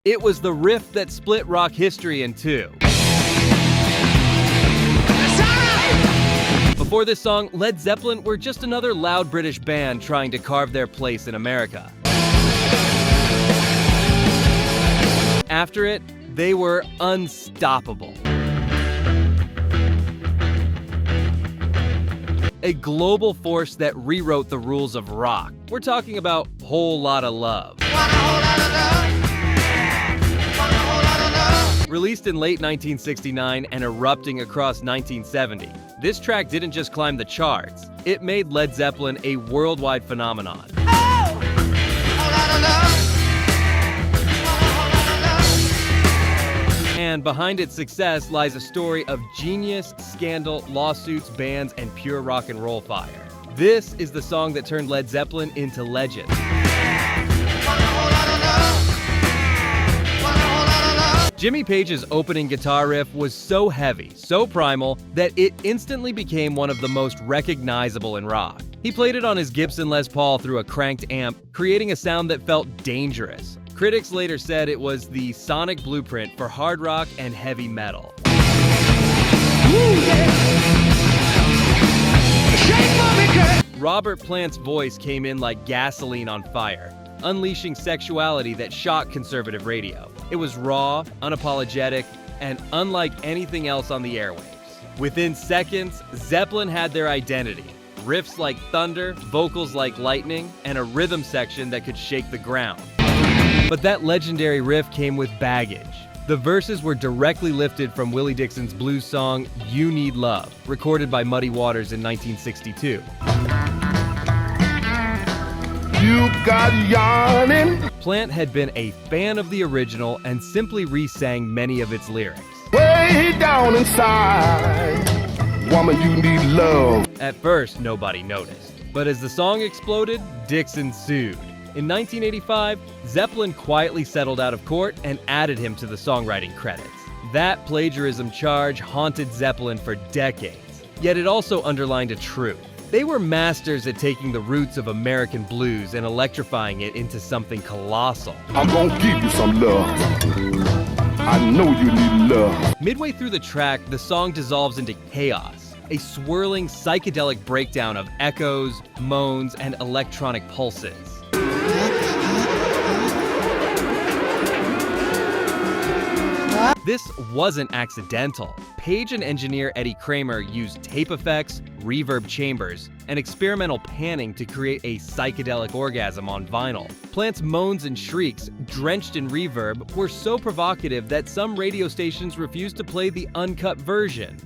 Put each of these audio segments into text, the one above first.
It was the riff that split rock history in two. Before this song, Led Zeppelin were just another loud British band trying to carve their place in America. After it, they were unstoppable. A global force that rewrote the rules of rock. We're talking about Whole Lotta Love. Released in late 1969 and erupting across 1970, this track didn't just climb the charts, it made Led Zeppelin a worldwide phenomenon. And behind its success lies a story of genius, scandal, lawsuits, bans, and pure rock and roll fire. This is the song that turned Led Zeppelin into legend. Jimmy Page's opening guitar riff was so heavy, so primal, that it instantly became one of the most recognizable in rock. He played it on his Gibson Les Paul through a cranked amp, creating a sound that felt dangerous. Critics later said it was the sonic blueprint for hard rock and heavy metal. Robert Plant's voice came in like gasoline on fire, unleashing sexuality that shocked conservative radio. It was raw, unapologetic, and unlike anything else on the airwaves. Within seconds, Zeppelin had their identity. Riffs like thunder, vocals like lightning, and a rhythm section that could shake the ground. But that legendary riff came with baggage. The verses were directly lifted from Willie Dixon's blues song, You Need Love, recorded by Muddy Waters in 1962. You got yarning. Plant had been a fan of the original and simply re-sang many of its lyrics. Way down inside, woman, you need love. At first, nobody noticed. But as the song exploded, Dixon sued. In 1985, Zeppelin quietly settled out of court and added him to the songwriting credits. That plagiarism charge haunted Zeppelin for decades. Yet it also underlined a truth. They were masters at taking the roots of American blues and electrifying it into something colossal. I'm gonna give you some love. I know you need love. Midway through the track, the song dissolves into chaos, a swirling psychedelic breakdown of echoes, moans, and electronic pulses. This wasn't accidental. Page and engineer Eddie Kramer used tape effects, reverb chambers, and experimental panning to create a psychedelic orgasm on vinyl. Plant's moans and shrieks, drenched in reverb, were so provocative that some radio stations refused to play the uncut version.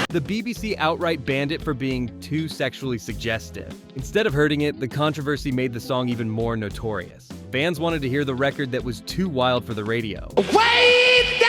The BBC outright banned it for being too sexually suggestive. Instead of hurting it, the controversy made the song even more notorious. Fans wanted to hear the record that was too wild for the radio. Way down!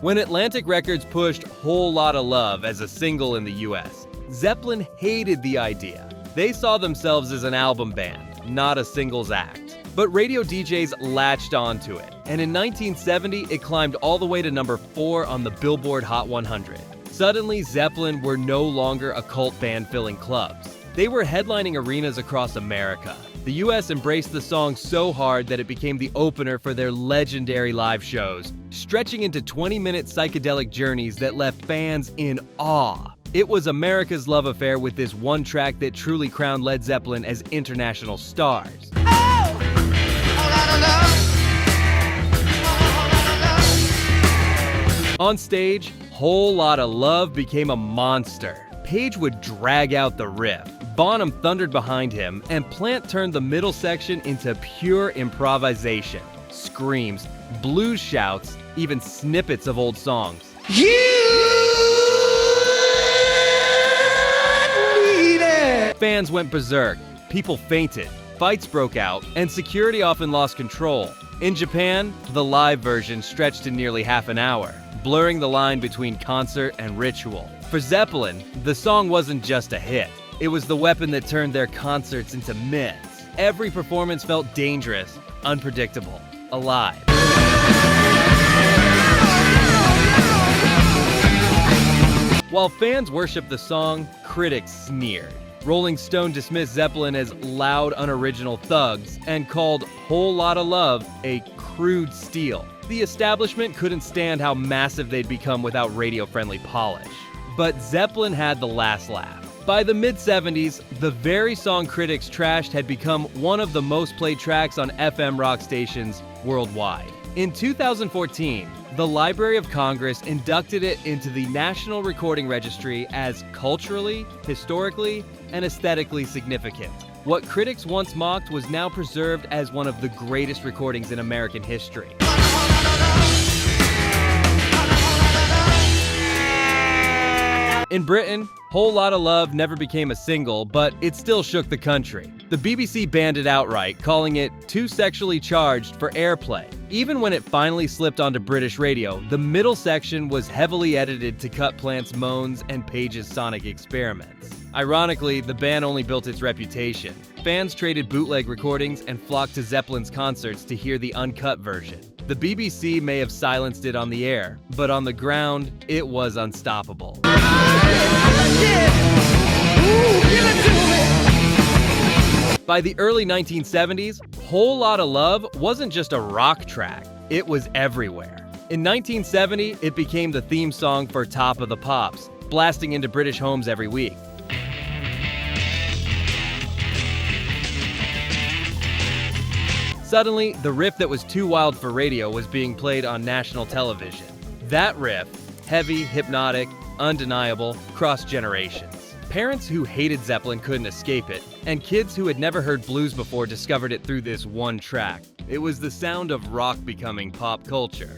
When Atlantic Records pushed Whole Lotta Love as a single in the US, Zeppelin hated the idea. They saw themselves as an album band, not a singles act. But radio DJs latched onto it, and in 1970, it climbed all the way to number 4 on the Billboard Hot 100. Suddenly, Zeppelin were no longer a cult band filling clubs. They were headlining arenas across America. The US embraced the song so hard that it became the opener for their legendary live shows, stretching into 20-minute psychedelic journeys that left fans in awe. It was America's love affair with this one track that truly crowned Led Zeppelin as international stars. On stage, Whole Lotta Love became a monster. Page would drag out the riff, Bonham thundered behind him, and Plant turned the middle section into pure improvisation. Screams, blues shouts, even snippets of old songs. You need it. Fans went berserk, people fainted, fights broke out, and security often lost control. In Japan, the live version stretched to nearly half an hour, blurring the line between concert and ritual. For Zeppelin, the song wasn't just a hit. It was the weapon that turned their concerts into myths. Every performance felt dangerous, unpredictable, alive. While fans worshiped the song, critics sneered. Rolling Stone dismissed Zeppelin as loud, unoriginal thugs and called Whole Lotta Love a crude steal. The establishment couldn't stand how massive they'd become without radio-friendly polish. But Zeppelin had the last laugh. By the mid-70s, the very song critics trashed had become one of the most played tracks on FM rock stations worldwide. In 2014, the Library of Congress inducted it into the National Recording Registry as culturally, historically, and aesthetically significant. What critics once mocked was now preserved as one of the greatest recordings in American history. In Britain, Whole Lotta Love never became a single, but it still shook the country. The BBC banned it outright, calling it too sexually charged for airplay. Even when it finally slipped onto British radio, the middle section was heavily edited to cut Plant's moans and Page's sonic experiments. Ironically, the band only built its reputation. Fans traded bootleg recordings and flocked to Zeppelin's concerts to hear the uncut version. The BBC may have silenced it on the air, but on the ground, it was unstoppable. By the early 1970s, Whole Lotta Love wasn't just a rock track, it was everywhere. In 1970, it became the theme song for Top of the Pops, blasting into British homes every week. Suddenly, the riff that was too wild for radio was being played on national television. That riff, heavy, hypnotic, undeniable, crossed generations. Parents who hated Zeppelin couldn't escape it, and kids who had never heard blues before discovered it through this one track. It was the sound of rock becoming pop culture.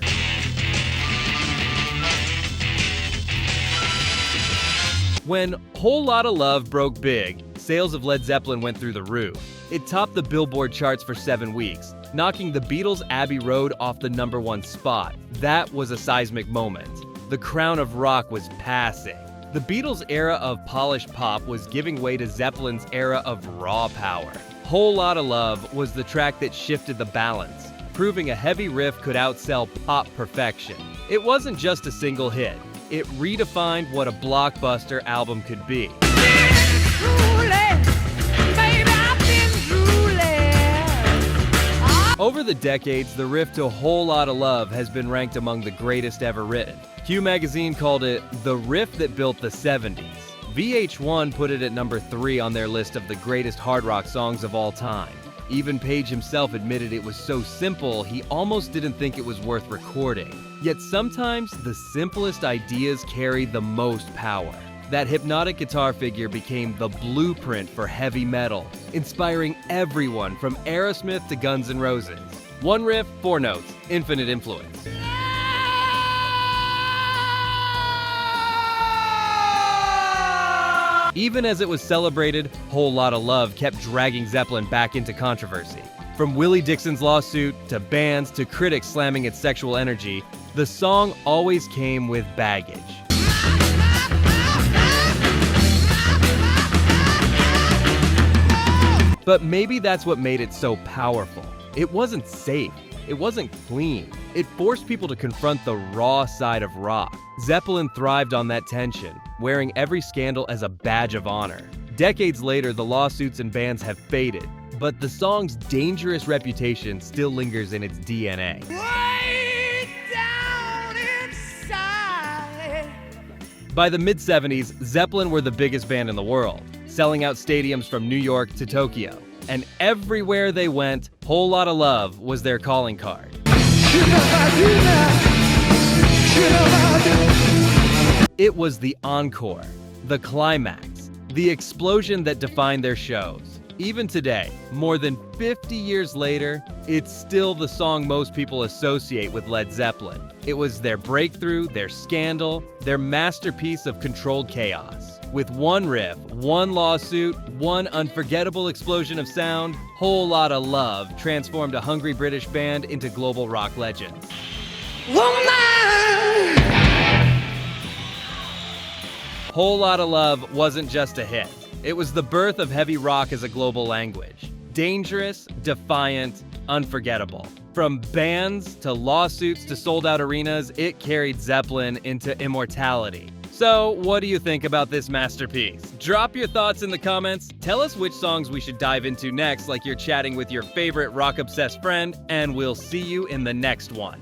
When Whole Lotta Love broke big, sales of Led Zeppelin went through the roof. It topped the Billboard charts for 7 weeks, knocking the Beatles' Abbey Road off the #1 spot. That was a seismic moment. The crown of rock was passing. The Beatles' era of polished pop was giving way to Zeppelin's era of raw power. Whole Lotta Love was the track that shifted the balance, proving a heavy riff could outsell pop perfection. It wasn't just a single hit. It redefined what a blockbuster album could be. Over the decades, the riff to Whole Lotta Love has been ranked among the greatest ever written. Q magazine called it the riff that built the 70s. VH1 put it at number 3 on their list of the greatest hard rock songs of all time. Even Page himself admitted it was so simple he almost didn't think it was worth recording. Yet sometimes the simplest ideas carry the most power. That hypnotic guitar figure became the blueprint for heavy metal, inspiring everyone from Aerosmith to Guns N' Roses. One riff, 4 notes, infinite influence. Even as it was celebrated, Whole Lotta Love kept dragging Zeppelin back into controversy. From Willie Dixon's lawsuit, to bands, to critics slamming its sexual energy, the song always came with baggage. But maybe that's what made it so powerful. It wasn't safe. It wasn't clean. It forced people to confront the raw side of rock. Zeppelin thrived on that tension, wearing every scandal as a badge of honor. Decades later, the lawsuits and bans have faded, but the song's dangerous reputation still lingers in its DNA. Way down inside. By the mid-70s, Zeppelin were the biggest band in the world, selling out stadiums from New York to Tokyo. And everywhere they went, Whole Lotta Love was their calling card. It was the encore, the climax, the explosion that defined their shows. Even today, more than 50 years later, it's still the song most people associate with Led Zeppelin. It was their breakthrough, their scandal, their masterpiece of controlled chaos. With one riff, one lawsuit, one unforgettable explosion of sound, Whole Lotta Love transformed a hungry British band into global rock legends. Woman! Whole Lotta Love wasn't just a hit. It was the birth of heavy rock as a global language. Dangerous, defiant, unforgettable. From bands to lawsuits to sold-out arenas, it carried Zeppelin into immortality. So, what do you think about this masterpiece? Drop your thoughts in the comments, tell us which songs we should dive into next like you're chatting with your favorite rock-obsessed friend, and we'll see you in the next one.